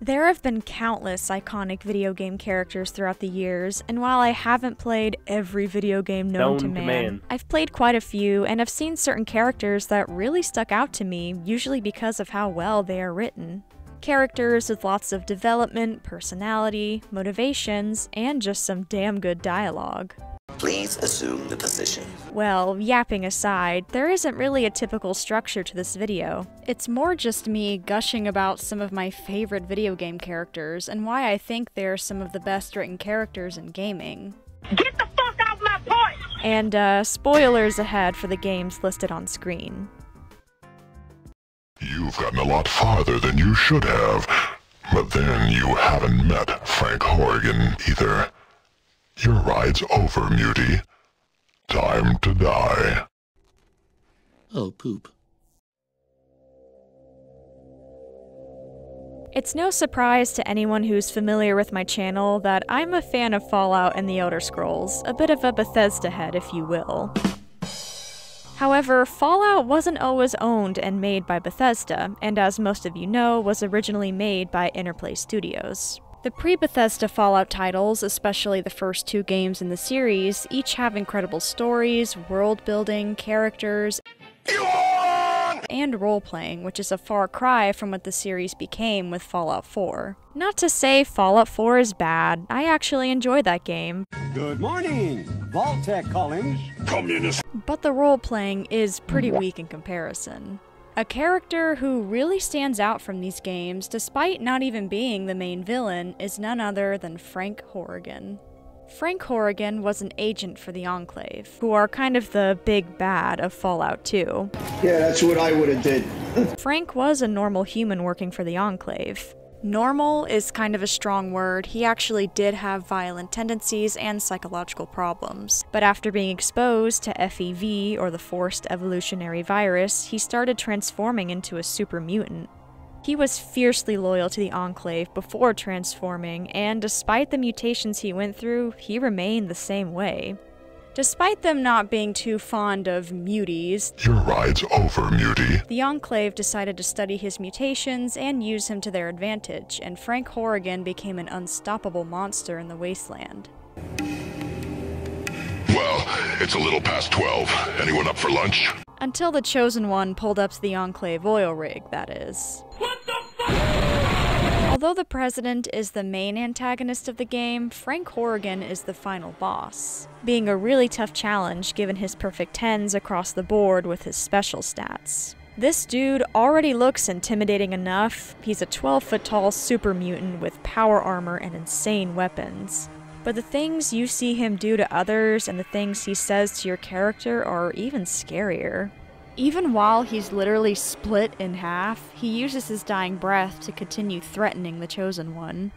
There have been countless iconic video game characters throughout the years, and while I haven't played every video game known to man, I've played quite a few and have seen certain characters that really stuck out to me, usually because of how well they are written. Characters with lots of development, personality, motivations, and just some damn good dialogue. Please assume the position. Well, yapping aside, there isn't really a typical structure to this video. It's more just me gushing about some of my favorite video game characters and why I think they're some of the best written characters in gaming. Get the fuck out my point! And spoilers ahead for the games listed on screen. You've gotten a lot farther than you should have, but then you haven't met Frank Horrigan either. Your ride's over, Mutie. Time to die. Oh, poop. It's no surprise to anyone who's familiar with my channel that I'm a fan of Fallout and the Elder Scrolls, a bit of a Bethesda head, if you will. However, Fallout wasn't always owned and made by Bethesda, and as most of you know, was originally made by Interplay Studios. The pre-Bethesda Fallout titles, especially the first two games in the series, each have incredible stories, world-building, characters, and role-playing, which is a far cry from what the series became with Fallout 4. Not to say Fallout 4 is bad, I actually enjoyed that game. Good morning, Vault-Tec Collins. Communist. But the role-playing is pretty weak in comparison. A character who really stands out from these games, despite not even being the main villain, is none other than Frank Horrigan. Frank Horrigan was an agent for the Enclave, who are kind of the big bad of Fallout 2. Yeah, that's what I would have did. Frank was a normal human working for the Enclave. Normal is kind of a strong word. He actually did have violent tendencies and psychological problems. But after being exposed to FEV, or the Forced Evolutionary Virus, he started transforming into a super mutant. He was fiercely loyal to the Enclave before transforming, and despite the mutations he went through, he remained the same way. Despite them not being too fond of muties, Your ride's over, Mutie. the Enclave decided to study his mutations and use him to their advantage, and Frank Horrigan became an unstoppable monster in the Wasteland. Well, it's a little past 12. Anyone up for lunch? Until the Chosen One pulled up to the Enclave oil rig, that is. Although the President is the main antagonist of the game, Frank Horrigan is the final boss, being a really tough challenge given his perfect 10s across the board with his special stats. This dude already looks intimidating enough. He's a 12-foot-tall super mutant with power armor and insane weapons. But the things you see him do to others and the things he says to your character are even scarier. Even while he's literally split in half, he uses his dying breath to continue threatening the Chosen One.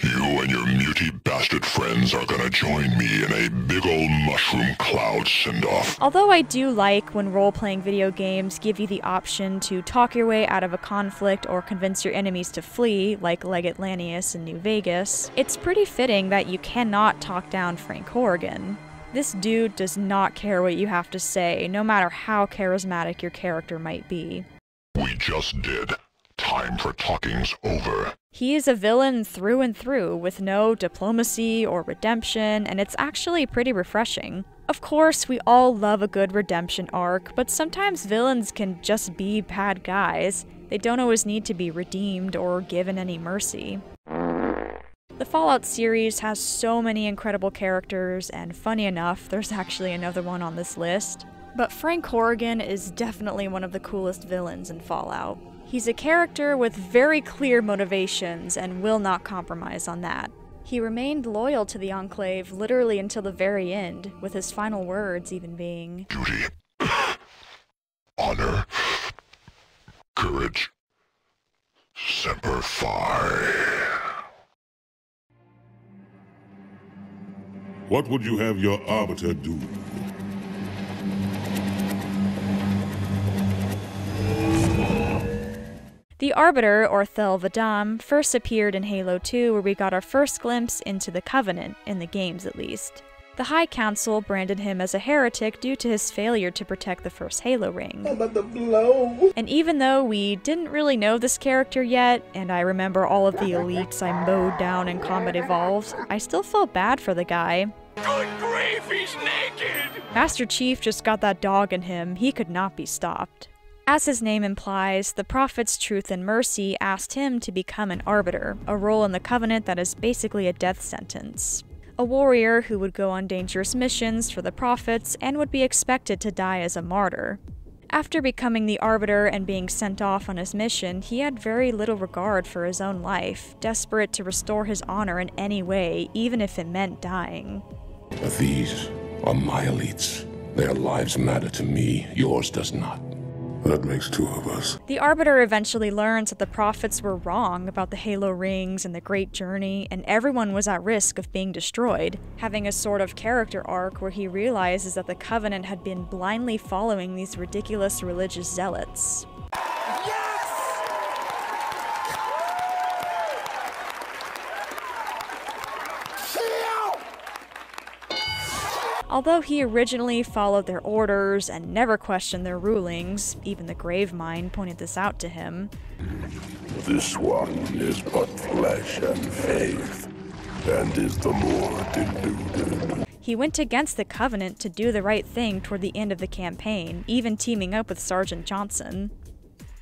You and your mutie bastard friends are gonna join me in a big ol' mushroom cloud send-off. Although I do like when role-playing video games give you the option to talk your way out of a conflict or convince your enemies to flee, like Leggett Lanius in New Vegas, it's pretty fitting that you cannot talk down Frank Horrigan. This dude does not care what you have to say, no matter how charismatic your character might be. We just did. Time for talking's over. He is a villain through and through, with no diplomacy or redemption, and it's actually pretty refreshing. Of course, we all love a good redemption arc, but sometimes villains can just be bad guys. They don't always need to be redeemed or given any mercy. The Fallout series has so many incredible characters, and funny enough, there's actually another one on this list. But Frank Horrigan is definitely one of the coolest villains in Fallout. He's a character with very clear motivations and will not compromise on that. He remained loyal to the Enclave literally until the very end, with his final words even being, Duty. Honor. Courage. Semper Fi. What would you have your Arbiter do? The Arbiter, or Thel Vadam, first appeared in Halo 2, where we got our first glimpse into the Covenant, in the games at least. The High Council branded him as a heretic due to his failure to protect the first Halo ring. I'm about to blow. And even though we didn't really know this character yet, and I remember all of the elites I mowed down in Combat Evolved, I still felt bad for the guy. Good grief, he's naked! Master Chief just got that dog in him, he could not be stopped. As his name implies, the Prophet's Truth and Mercy asked him to become an Arbiter, a role in the Covenant that is basically a death sentence. A warrior who would go on dangerous missions for the Prophets and would be expected to die as a martyr. After becoming the Arbiter and being sent off on his mission, he had very little regard for his own life, desperate to restore his honor in any way, even if it meant dying. But these are my elites. Their lives matter to me, yours does not. That makes two of us. The Arbiter eventually learns that the Prophets were wrong about the Halo rings and the Great Journey, and everyone was at risk of being destroyed, having a sort of character arc where he realizes that the Covenant had been blindly following these ridiculous religious zealots. Although he originally followed their orders and never questioned their rulings, even the Gravemind pointed this out to him. This one is but flesh and faith, and is the more deluded. He went against the Covenant to do the right thing toward the end of the campaign, even teaming up with Sergeant Johnson.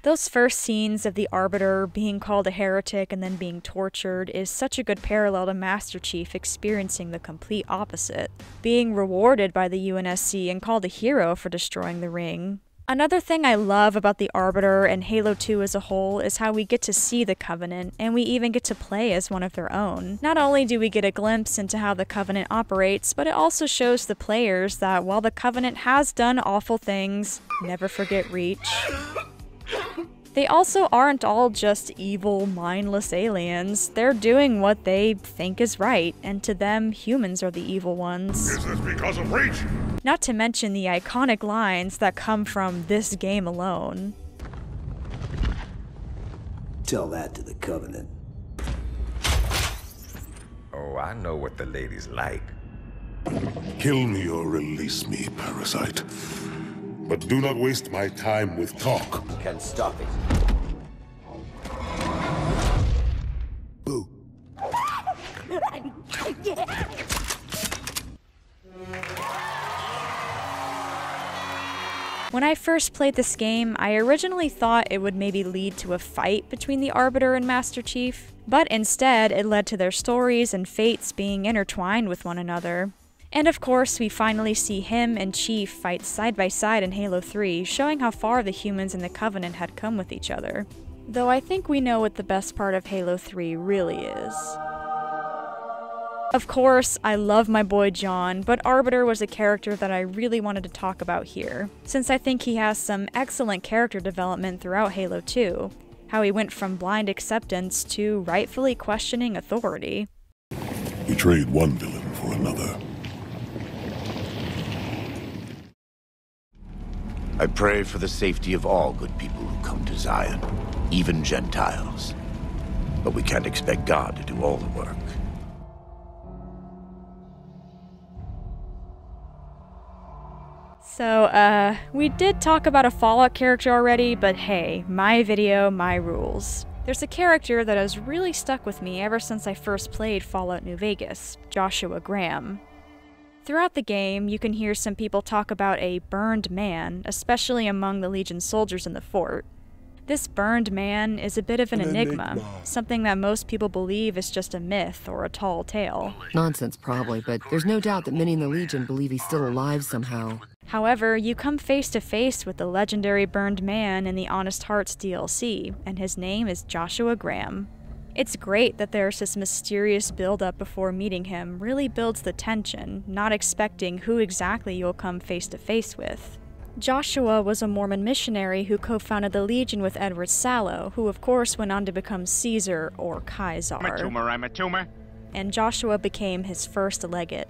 Those first scenes of the Arbiter being called a heretic and then being tortured is such a good parallel to Master Chief experiencing the complete opposite, being rewarded by the UNSC and called a hero for destroying the ring. Another thing I love about the Arbiter and Halo 2 as a whole is how we get to see the Covenant, and we even get to play as one of their own. Not only do we get a glimpse into how the Covenant operates, but it also shows the players that while the Covenant has done awful things, never forget Reach, they also aren't all just evil, mindless aliens. They're doing what they think is right, and to them, humans are the evil ones. Is this because of Reach? Not to mention the iconic lines that come from this game alone. Tell that to the Covenant. Oh, I know what the ladies like. Kill me or release me, parasite. But do not waste my time with talk. Can't stop it. Boo. When I first played this game, I originally thought it would maybe lead to a fight between the Arbiter and Master Chief, but instead it led to their stories and fates being intertwined with one another. And of course, we finally see him and Chief fight side by side in Halo 3, showing how far the humans and the Covenant had come with each other. Though I think we know what the best part of Halo 3 really is. Of course, I love my boy John, but Arbiter was a character that I really wanted to talk about here, since I think he has some excellent character development throughout Halo 2, how he went from blind acceptance to rightfully questioning authority. We trade one villain for another. I pray for the safety of all good people who come to Zion, even Gentiles. But we can't expect God to do all the work. So, we did talk about a Fallout character already, but hey, my video, my rules. There's a character that has really stuck with me ever since I first played Fallout New Vegas, Joshua Graham. Throughout the game, you can hear some people talk about a burned man, especially among the Legion soldiers in the fort. This burned man is a bit of an enigma, something that most people believe is just a myth or a tall tale. Nonsense, probably, but there's no doubt that many in the Legion believe he's still alive somehow. However, you come face to face with the legendary burned man in the Honest Hearts DLC, and his name is Joshua Graham. It's great that there's this mysterious build-up before meeting him, really builds the tension, not expecting who exactly you'll come face to face with. Joshua was a Mormon missionary who co-founded the Legion with Edward Sallow, who of course went on to become Caesar, or Kaisar. I'm a tumor. And Joshua became his first legate.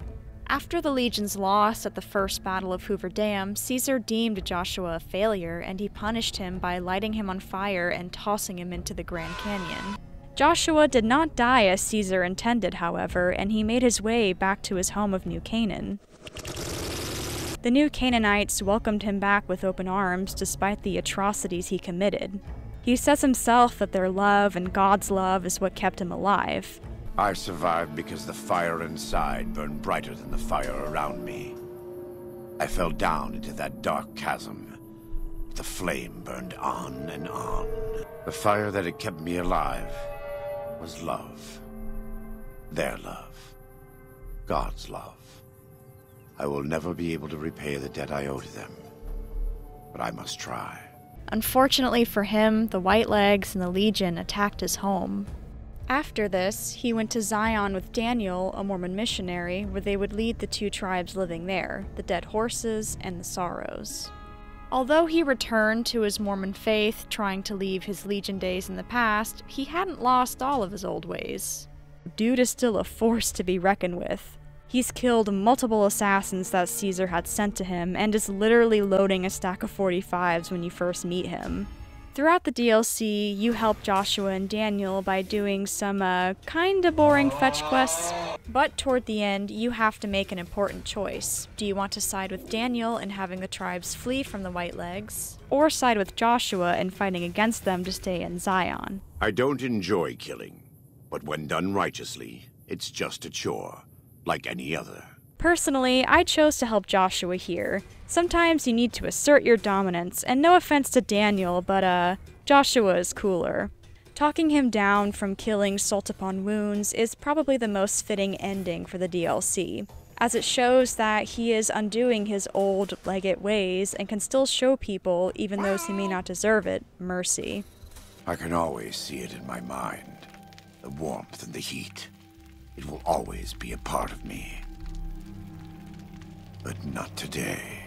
After the Legion's loss at the First Battle of Hoover Dam, Caesar deemed Joshua a failure, and he punished him by lighting him on fire and tossing him into the Grand Canyon. Joshua did not die as Caesar intended, however, and he made his way back to his home of New Canaan. The New Canaanites welcomed him back with open arms despite the atrocities he committed. He says himself that their love and God's love is what kept him alive. I survived because the fire inside burned brighter than the fire around me. I fell down into that dark chasm. The flame burned on and on. The fire that had kept me alive was love. Their love. God's love. I will never be able to repay the debt I owe to them, but I must try. Unfortunately for him, the Whitelegs and the Legion attacked his home. After this, he went to Zion with Daniel, a Mormon missionary, where they would lead the two tribes living there, the Dead Horses and the Sorrows. Although he returned to his Mormon faith, trying to leave his Legion days in the past, he hadn't lost all of his old ways. Dude is still a force to be reckoned with. He's killed multiple assassins that Caesar had sent to him, and is literally loading a stack of 45s when you first meet him. Throughout the DLC, you help Joshua and Daniel by doing some kinda boring fetch quests, but toward the end, you have to make an important choice. Do you want to side with Daniel in having the tribes flee from the Whitelegs, or side with Joshua in fighting against them to stay in Zion? I don't enjoy killing, but when done righteously, it's just a chore, like any other. Personally, I chose to help Joshua here. Sometimes you need to assert your dominance, and no offense to Daniel, but Joshua is cooler. Talking him down from killing Salt Upon Wounds is probably the most fitting ending for the DLC, as it shows that he is undoing his old Legate ways and can still show people, even those who may not deserve it, mercy. I can always see it in my mind. The warmth and the heat. It will always be a part of me. But not today.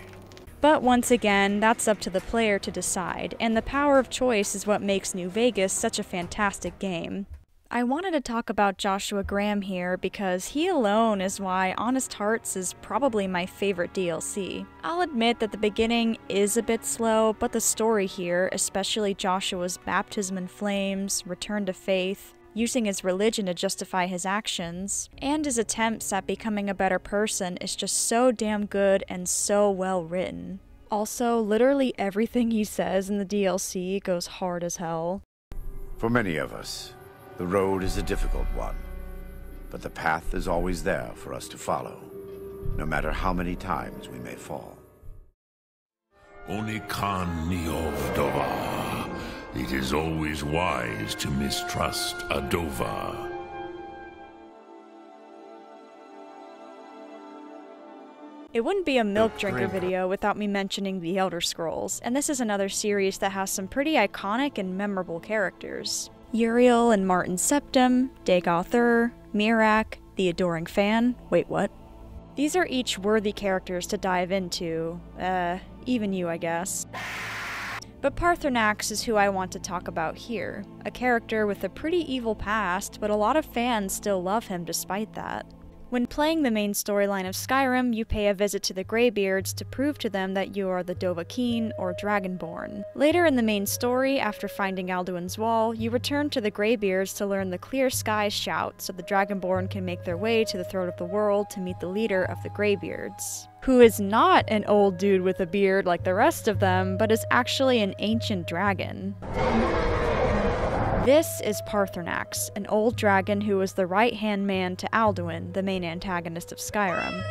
But once again, that's up to the player to decide, and the power of choice is what makes New Vegas such a fantastic game. I wanted to talk about Joshua Graham here because he alone is why Honest Hearts is probably my favorite DLC. I'll admit that the beginning is a bit slow, but the story here, especially Joshua's baptism in flames, return to faith, using his religion to justify his actions, and his attempts at becoming a better person is just so damn good and so well written. Also, literally everything he says in the DLC goes hard as hell. For many of us, the road is a difficult one, but the path is always there for us to follow, no matter how many times we may fall. Onikan Niovdova. It is always wise to mistrust a Dova. It wouldn't be a milk drinker video without me mentioning the Elder Scrolls, and this is another series that has some pretty iconic and memorable characters. Uriel and Martin Septim, Dagoth Ur, Mirak, the Adoring Fan, wait what? These are each worthy characters to dive into, even you I guess. But Paarthurnax is who I want to talk about here, a character with a pretty evil past, but a lot of fans still love him despite that. When playing the main storyline of Skyrim, you pay a visit to the Greybeards to prove to them that you are the Dovahkiin, or Dragonborn. Later in the main story, after finding Alduin's Wall, you return to the Greybeards to learn the Clear Skies shout so the Dragonborn can make their way to the throat of the world to meet the leader of the Greybeards, who is not an old dude with a beard like the rest of them, but is actually an ancient dragon. This is Paarthurnax, an old dragon who was the right-hand man to Alduin, the main antagonist of Skyrim,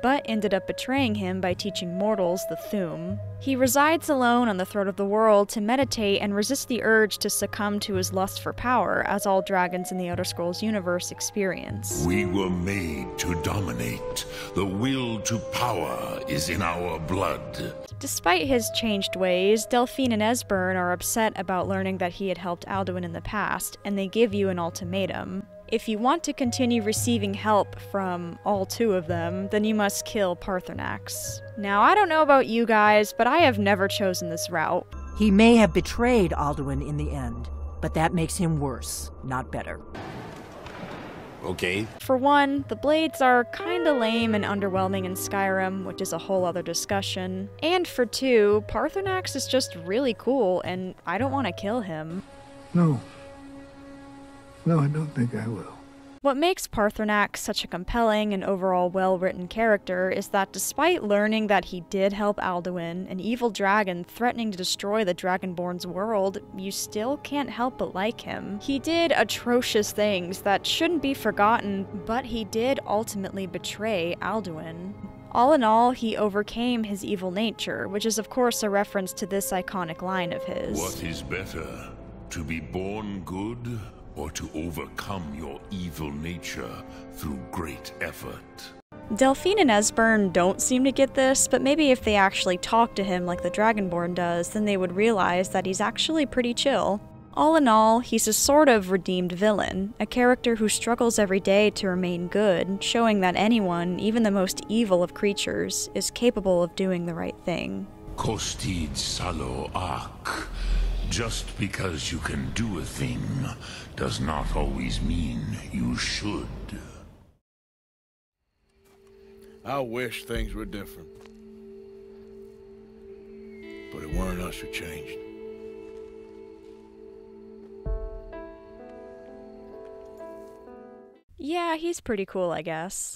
but ended up betraying him by teaching mortals the Thu'um. He resides alone on the throat of the world to meditate and resist the urge to succumb to his lust for power, as all dragons in the Elder Scrolls universe experience. We were made to dominate. The will to power is in our blood. Despite his changed ways, Delphine and Esbern are upset about learning that he had helped Alduin in the past, and they give you an ultimatum. If you want to continue receiving help from all two of them, then you must kill Paarthurnax. Now, I don't know about you guys, but I have never chosen this route. He may have betrayed Alduin in the end, but that makes him worse, not better. Okay. For one, the blades are kinda lame and underwhelming in Skyrim, which is a whole other discussion. And for two, Paarthurnax is just really cool, and I don't want to kill him. No. No, I don't think I will. What makes Paarthurnax such a compelling and overall well-written character is that despite learning that he did help Alduin, an evil dragon threatening to destroy the Dragonborn's world, you still can't help but like him. He did atrocious things that shouldn't be forgotten, but he did ultimately betray Alduin. All in all, he overcame his evil nature, which is of course a reference to this iconic line of his. What is better, to be born good, or to overcome your evil nature through great effort? Delphine and Esbern don't seem to get this, but maybe if they actually talk to him like the Dragonborn does, then they would realize that he's actually pretty chill. All in all, he's a sort of redeemed villain, a character who struggles every day to remain good, showing that anyone, even the most evil of creatures, is capable of doing the right thing. Kostid salo ak. Just because you can do a thing does not always mean you should. I wish things were different. But it weren't us who changed. Yeah, he's pretty cool, I guess.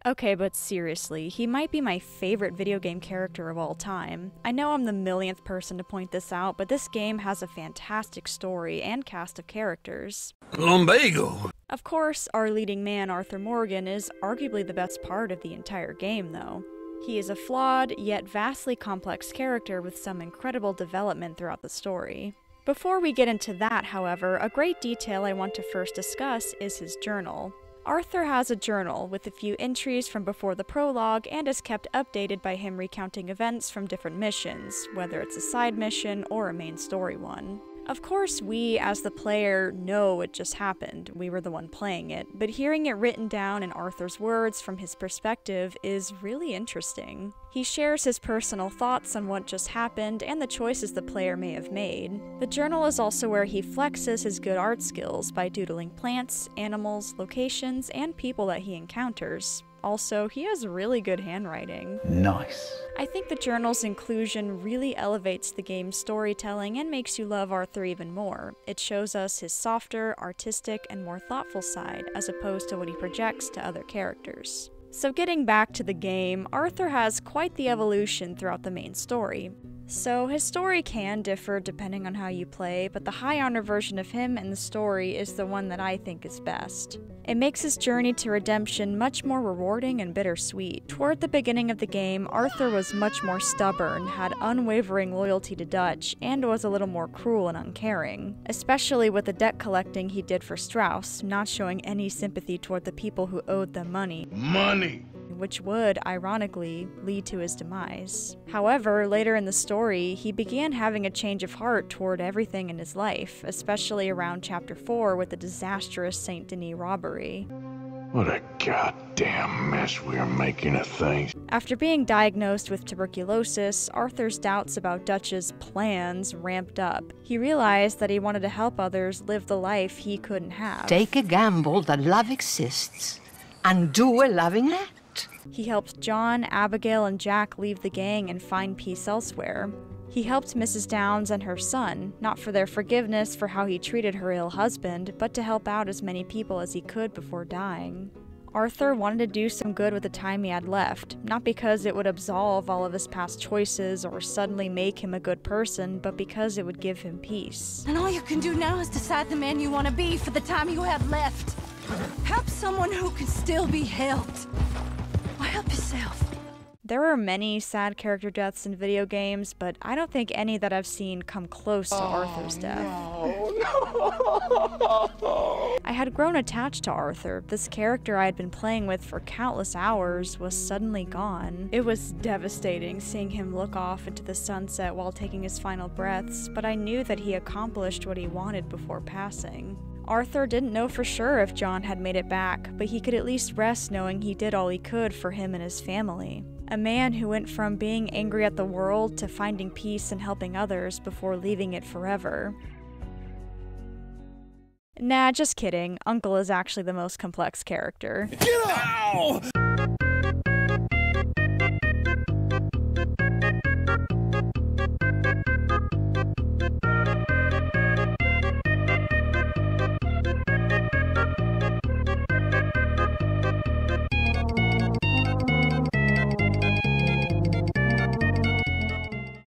Okay, but seriously, he might be my favorite video game character of all time. I know I'm the millionth person to point this out, but this game has a fantastic story and cast of characters. Lumbago! Of course, our leading man, Arthur Morgan, is arguably the best part of the entire game, though. He is a flawed, yet vastly complex character with some incredible development throughout the story. Before we get into that, however, a great detail I want to first discuss is his journal. Arthur has a journal with a few entries from before the prologue and is kept updated by him recounting events from different missions, whether it's a side mission or a main story one. Of course, we, as the player, know it just happened. We were the one playing it, but hearing it written down in Arthur's words from his perspective is really interesting. He shares his personal thoughts on what just happened and the choices the player may have made. The journal is also where he flexes his good art skills by doodling plants, animals, locations, and people that he encounters. Also, he has really good handwriting. Nice. I think the journal's inclusion really elevates the game's storytelling and makes you love Arthur even more. It shows us his softer, artistic, and more thoughtful side, as opposed to what he projects to other characters. So getting back to the game, Arthur has quite the evolution throughout the main story. So his story can differ depending on how you play, but the high honor version of him and the story is the one that I think is best. It makes his journey to redemption much more rewarding and bittersweet. Toward the beginning of the game, Arthur was much more stubborn, had unwavering loyalty to Dutch, and was a little more cruel and uncaring. Especially with the debt collecting he did for Strauss, not showing any sympathy toward the people who owed them money. Which would, ironically, lead to his demise. However, later in the story, he began having a change of heart toward everything in his life, especially around Chapter 4 with the disastrous Saint Denis robbery. What a goddamn mess we're making of things. After being diagnosed with tuberculosis, Arthur's doubts about Dutch's plans ramped up. He realized that he wanted to help others live the life he couldn't have. Take a gamble that love exists, and do a loving act. He helped John, Abigail, and Jack leave the gang and find peace elsewhere. He helped Mrs. Downs and her son, not for their forgiveness for how he treated her ill husband, but to help out as many people as he could before dying. Arthur wanted to do some good with the time he had left, not because it would absolve all of his past choices or suddenly make him a good person, but because it would give him peace. And all you can do now is decide the man you want to be for the time you have left. Help someone who can still be helped. Or help yourself. There are many sad character deaths in video games, but I don't think any that I've seen come close to Arthur's death. I had grown attached to Arthur. This character I had been playing with for countless hours was suddenly gone. It was devastating seeing him look off into the sunset while taking his final breaths, but I knew that he accomplished what he wanted before passing. Arthur didn't know for sure if John had made it back, but he could at least rest knowing he did all he could for him and his family. A man who went from being angry at the world to finding peace and helping others before leaving it forever. Nah, just kidding. Uncle is actually the most complex character. Get out!